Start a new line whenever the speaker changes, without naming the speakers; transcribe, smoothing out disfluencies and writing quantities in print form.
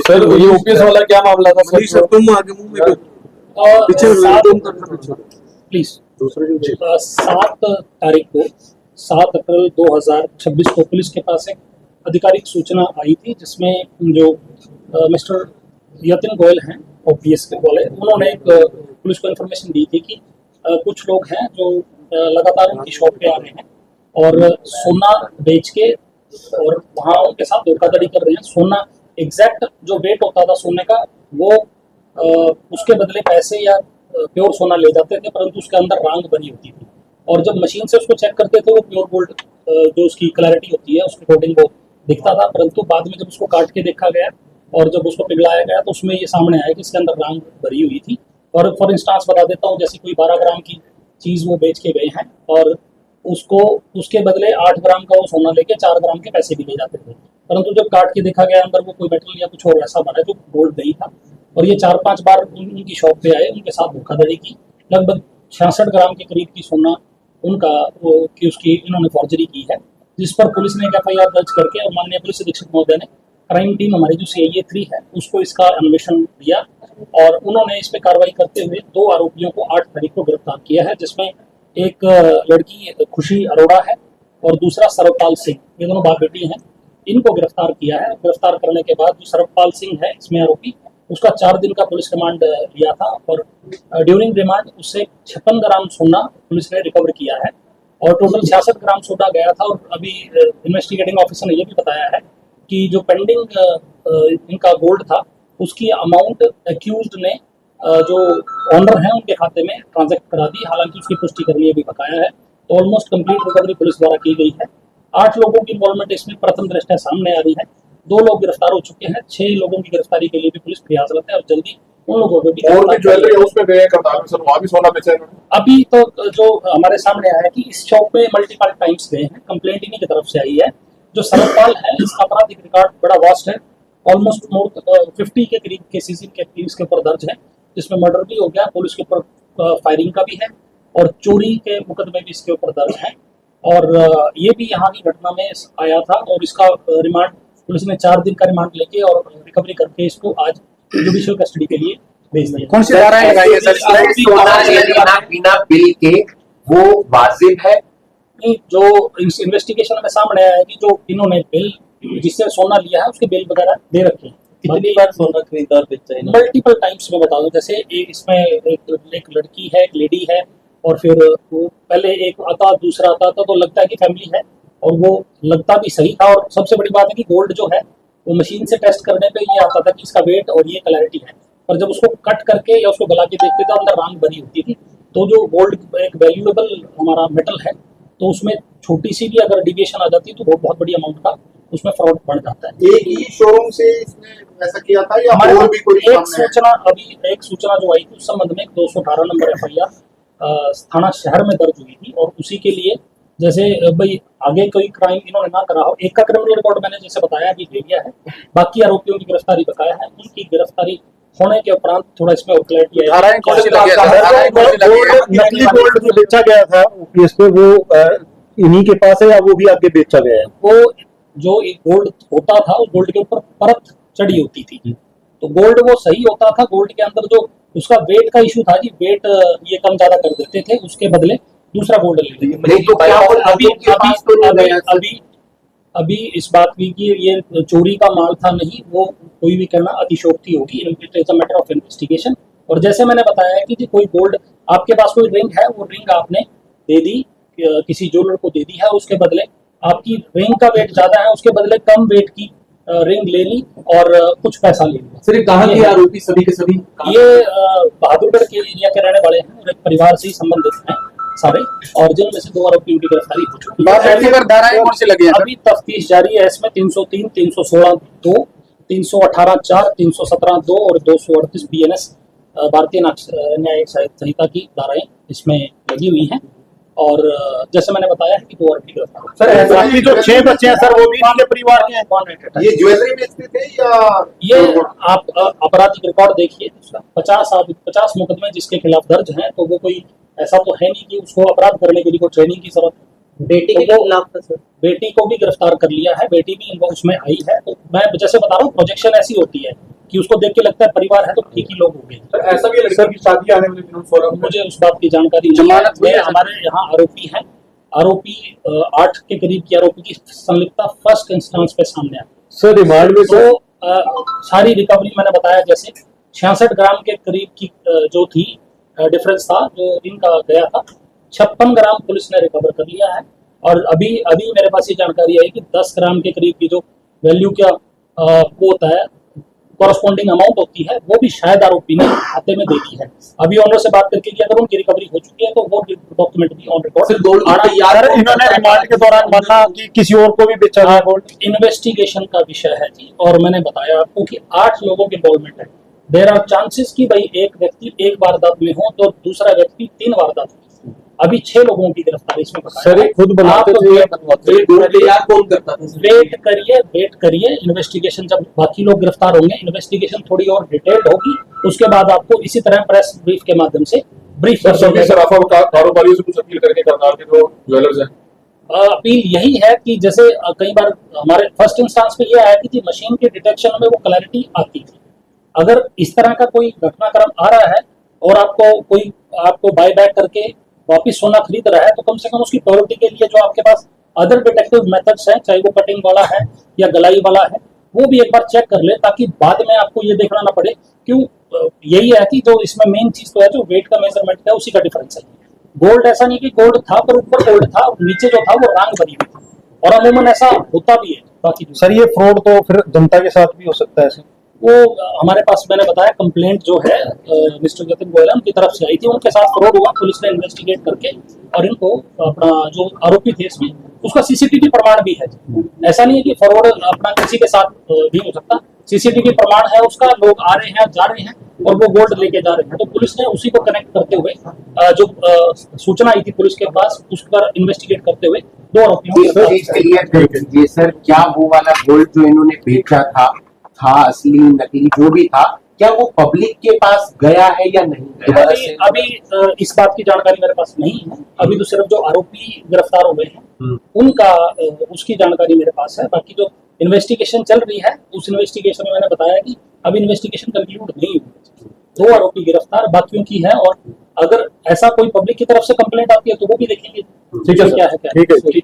Sir ये OPS वाला क्या मामला था सर?
तुम आगे मुंह
प्लीज 7 तारीख को 7 अप्रैल 2026 को पुलिस के पास एक आधिकारिक सूचना आई थी, जिसमें जो मिस्टर यतिन गोयल हैं ओपीएस के वाले, उन्होंने एक पुलिस को इन्फॉर्मेशन दी थी कि कुछ लोग हैं जो लगातार उनकी शॉप पे आ रहे हैं और सोना बेच के और वहाँ उनके साथ धोखाधड़ी कर रहे हैं। सोना एग्जैक्ट जो वेट होता था सोने का वो उसके बदले पैसे या प्योर सोना ले जाते थे, परंतु उसके अंदर रांग बनी होती थी और जब मशीन से उसको चेक करते थे वो प्योर गोल्ड जो उसकी क्लैरिटी होती है उसके अकॉर्डिंग वो दिखता था, परंतु बाद में जब उसको काट के देखा गया और जब उसको पिघलाया गया तो उसमें ये सामने आया कि इसके अंदर रांग भरी हुई थी। और फॉर इंस्टांस बता देता हूँ, जैसे कोई 12 ग्राम की चीज़ वो बेच के गए हैं और उसको उसके बदले 8 ग्राम का वो सोना लेके 4 ग्राम के पैसे भी ले जाते थे, परंतु जब काट के देखा गया अंदर वो कोई मेटल या कुछ और ऐसा बना जो गोल्ड नहीं था। और ये 4-5 बार उनकी शॉप पे आए, उनके साथ धोखाधड़ी की, लगभग 66 ग्राम के करीब की सोना उनका कि उसकी इन्होंने फॉर्जरी की है, जिस पर पुलिस ने एक FIR दर्ज करके और माननीय पुलिस अधीक्षक महोदय ने क्राइम टीम हमारी जो CIA 3 है उसको इसका अन्वेषण दिया और उन्होंने इस पर कार्रवाई करते हुए 2 आरोपियों को 8 तारीख को गिरफ्तार किया है, जिसमें एक लड़की खुशी अरोड़ा है और दूसरा सर्वपाल सिंह, ये दोनों बाप बेटी हैं। इनको गिरफ्तार किया है। गिरफ्तार करने के बाद जो सर्वपाल सिंह है इसमें आरोपी, उसका 4 दिन का पुलिस रिमांड लिया था और ड्यूरिंग रिमांड उससे 56 ग्राम सोना पुलिस ने रिकवर किया है और टोटल 66 ग्राम सोना गया था। और अभी इन्वेस्टिगेटिंग ऑफिसर ने ये भी बताया है कि जो पेंडिंग इनका गोल्ड था उसकी अमाउंट एक्यूज्ड ने जो ऑनर हैं उनके खाते में ट्रांजैक्ट करा दी, हालांकि उसकी पुष्टि करनी अभी बकाया है। तो ऑलमोस्ट कंप्लीट रिकवरी पुलिस द्वारा की गई है। 8 लोगों की इन्वॉल्वमेंट इसमें प्रथम दृष्टया सामने आ रही है। 2 लोग गिरफ्तार हो चुके हैं। 6 लोगों की गिरफ्तारी के लिए भी पुलिस प्रयासरत है और जल्दी उन लोगों को भी।
और भी ज्वेलरी हाउस में गए करतार सर, वहाँ भी सोना बेचा है?
अभी तो जो हमारे सामने आया है कि इस शॉप पे मल्टीपल टाइम्स गए हैं, कंप्लेंट इन्हीं की तरफ से आई है। जो सर्वपाल है इसका आपराधिक रिकॉर्ड बड़ा वास्ट है, ऑलमोस्ट मोर 50 के करीब केसेस इसके ऊपर दर्ज है, जिसमें मर्डर भी हो गया, पुलिस के ऊपर फायरिंग का भी है और चोरी के मुकदमे भी इसके ऊपर दर्ज है। और ये भी यहाँ की घटना में आया था और इसका रिमांड पुलिस ने 4 दिन का रिमांड लेके और रिकवरी करके इसको आज जुडिशियल कस्टडी के लिए भेज दिया।
कौन सी धाराएं लगाई है सर?
बिना बिल के वो वाजिब है?
नहीं, जो इन्वेस्टिगेशन में सामने आया है कि जो इन्होंने बिल जिससे सोना लिया है उसके बिल वगैरह दे रखे हैं।
कितनी बार सोना खरीदा और बेचा है?
मल्टीपल टाइम्स में बता दूं, जैसे इसमें एक लड़की है, एक लेडी है और फिर वो पहले एक आता दूसरा आता था तो लगता है कि फैमिली है और वो लगता भी सही था। और सबसे बड़ी बात है कि गोल्ड जो है वो मशीन से टेस्ट करने पे ये आता था कि इसका वेट और ये क्लैरिटी है, पर जब उसको कट करके या उसको गला के देखते थे अंदर रांग बनी होती थी। तो जो गोल्ड एक वैल्यूएबल हमारा मेटल है तो उसमें छोटी सी भी अगर डिविएशन आ जाती है तो बहुत बड़ी अमाउंट का उसमें फ्रॉड बढ़ जाता है।
एक ही शोरूम से इसने ऐसा किया था या और भी कोई?
एक सूचना जो आई थी उस संबंध में 218 नंबर FIR थाना शहर में दर्ज हुई थी और उसी के लिए जैसे भाई आगे कोई क्राइम इन्होंने ना करा हो, एक का क्रिमिनल रिकॉर्ड मैंने जैसे बताया कि ले लिया है, बाकी आरोपियों की गिरफ्तारी बकाया है। उनकी गिरफ्तारी होने के उपरांत थोड़ा इसमें और क्लैरिटी है।
नकली गोल्ड जो बेचा गया था ओपीएस पे वो इन्हीं के पास है या वो भी आगे बेचा गया है?
वो जो एक गोल्ड होता था उस गोल्ड के ऊपर परत चढ़ी होती थी, तो गोल्ड वो सही होता था। गोल्ड के अंदर जो उसका वेट का इशू था जी, वेट ये कम ज्यादा कर देते थे, उसके बदले दूसरा गोल्ड ले लेते। अभी इस बात की कि ये चोरी का माल था नहीं, वो कोई भी करना अतिशोक्ति होगी। It is a matter of investigation. और जैसे मैंने बताया कि जी कोई गोल्ड आपके पास कोई रिंग है, वो रिंग आपने दे दी किसी ज्वेलर को दे दी है, उसके बदले आपकी रिंग का वेट ज्यादा है, उसके बदले कम वेट की रिंग ले ली और कुछ पैसा ले लिया।
सर कहाँ के आरोपी सभी के सभी?
ये बहादुरगढ़ के एरिया के रहने वाले हैं और एक परिवार से ही संबंधित हैं सारे, और जिनमें से 2 आरोपियों की गिरफ्तारी हो चुकी है। अभी तफ्तीश जारी है। इसमें 303, 316(2), 318(4), 317(2) और 238 BNS भारतीय न्यायिक संहिता की धाराएं इसमें लगी हुई हैं और जैसे मैंने बताया है कि 2 आरोपी गिरफ्तार हुए।
सर ऐसा भी जो 6 बच्चे हैं सर वो भी इनके परिवार के हैं।
One at a time।
ये ज्वेलरी बेचते थे या
ये आप आपराधिक रिकॉर्ड देखिए, 50 मुकदमे जिसके खिलाफ दर्ज हैं, तो वो कोई ऐसा तो है नहीं कि उसको अपराध करने के लिए कोई ट्रेनिंग की जरूरत है।
बेटी के
तो वो
खिलाफ था सर।
बेटी को भी गिरफ्तार कर लिया है, बेटी भी इनको उसमें आई है। तो मैं जैसे बता रहा हूँ, प्रोजेक्शन ऐसी होती है कि उसको देख के लगता है परिवार है तो ठीक ही लोग हो गए।
सर ऐसा भी है लड़की की शादी आने वाले दिनों फोरम
मुझे उस बात की जानकारी नहीं है।
जमानत हुई है?
हमारे यहाँ आरोपी हैं, आरोपी 8 के करीब की आरोपी की संलिप्तता फर्स्ट इंस्टेंस पे सामने आई।
सर रिमांड में सर
तो सारी रिकवरी मैंने बताया, जैसे 66 ग्राम के करीब की जो थी डिफरेंस था जो इनका गया था, 56 ग्राम पुलिस ने रिकवर कर लिया है। और अभी मेरे पास ये जानकारी आई कि 10 ग्राम के करीब की जो वैल्यू क्या वो होता है, कॉरस्पॉन्डिंग अमाउंट होती है, वो भी शायद आरोपी ने खाते में दे दी है। अभी ऑनर से बात करके कि अगर उनकी रिकवरी हो चुकी है तो वो डॉक्यूमेंट भी on record.
Sir gold
sir इन्होंने रिमांड के दौरान माना कि किसी और को भी बेचा है गोल्ड।
इन्वेस्टिगेशन का विषय है जी, और मैंने बताया आपको कि 8 लोगों के इन्वॉल्वमेंट है। देयर आर चांसेस कि भाई एक व्यक्ति एक वारदात में हो तो दूसरा व्यक्ति 3 वारदात में। अभी 6 लोगों की गिरफ्तारी इसमें बताया
सर ये खुद बनाते
आप
थे
गोल्ड तैयार कौन करता था सर?
वेट करिए इन्वेस्टिगेशन, जब बाकी लोग गिरफ्तार होंगे, इन्वेस्टिगेशन थोड़ी और डिटेल्ड होगी, उसके बाद आपको इसी तरह प्रेस ब्रीफ के माध्यम से ब्रीफ
सर सभी सराफा कारोबारियों से कुछ अपील करके करनाल के जो ज्वेलर्स हैं।
अपील यही है कि जैसे कई बार हमारे फर्स्ट इंस्टांस पे ये आया कि जी मशीन के डिटेक्शन में वो क्लैरिटी आती थी। अगर इस तरह का कोई घटनाक्रम आ रहा है और आपको बाय बैक करके वापिस सोना खरीद रहा है, तो कम से कम उसकी प्योरिटी के लिए जो आपके पास अदर डिटेक्टिव मेथड्स हैं, चाहे वो कटिंग वाला है या गलाई वाला है, वो भी एक बार चेक कर ले, ताकि बाद में आपको ये देखना ना पड़े। क्यों यही है कि जो इसमें मेन चीज तो है जो वेट का मेजरमेंट है, उसी का डिफरेंस है। गोल्ड ऐसा नहीं कि गोल्ड था पर ऊपर गोल्ड था, नीचे जो था वो रांग बनी हुई थी, और अमूमन ऐसा होता भी है। बाकी
सर ये फ्रॉड तो फिर जनता के साथ भी हो सकता है।
वो हमारे पास मैंने बताया कंप्लेंट जो है मिस्टर यतिन गोयल की तरफ से आई थी, उनके साथ फ्रॉड हुआ, पुलिस ने इन्वेस्टिगेट करके और इनको अपना जो आरोपी थे इसमें उसका सीसीटीवी प्रमाण भी है। ऐसा नहीं है कि फ्रॉड अपना किसी के साथ भी हो सकता, सीसीटीवी प्रमाण है उसका, लोग आ रहे हैं जा रहे हैं और वो गोल्ड लेके जा रहे हैं। तो पुलिस ने उसी को कनेक्ट करते हुए जो सूचना आई थी पुलिस के पास, उस पर इन्वेस्टिगेट करते हुए 2 आरोपियों को
क्लियर कर दीजिए सर, क्या वो वाला गोल्ड जो इन्होंने बेचा था असली नकली जो भी था, क्या वो पब्लिक के पास गया है या नहीं गया?
अभी इस बात की जानकारी मेरे पास नहीं है। अभी तो सिर्फ जो आरोपी गिरफ्तार हुए हैं उनका उसकी जानकारी मेरे पास है। बाकी जो इन्वेस्टिगेशन चल रही है, उस इन्वेस्टिगेशन में मैंने बताया कि अभी इन्वेस्टिगेशन कंक्लूड नहीं हुई। 2 आरोपी गिरफ्तार बाकियों की है, और अगर ऐसा कोई पब्लिक की तरफ से कंप्लेंट आती है तो वो भी देखेंगे।
ठीक है,
क्या है क्या
ठीक है।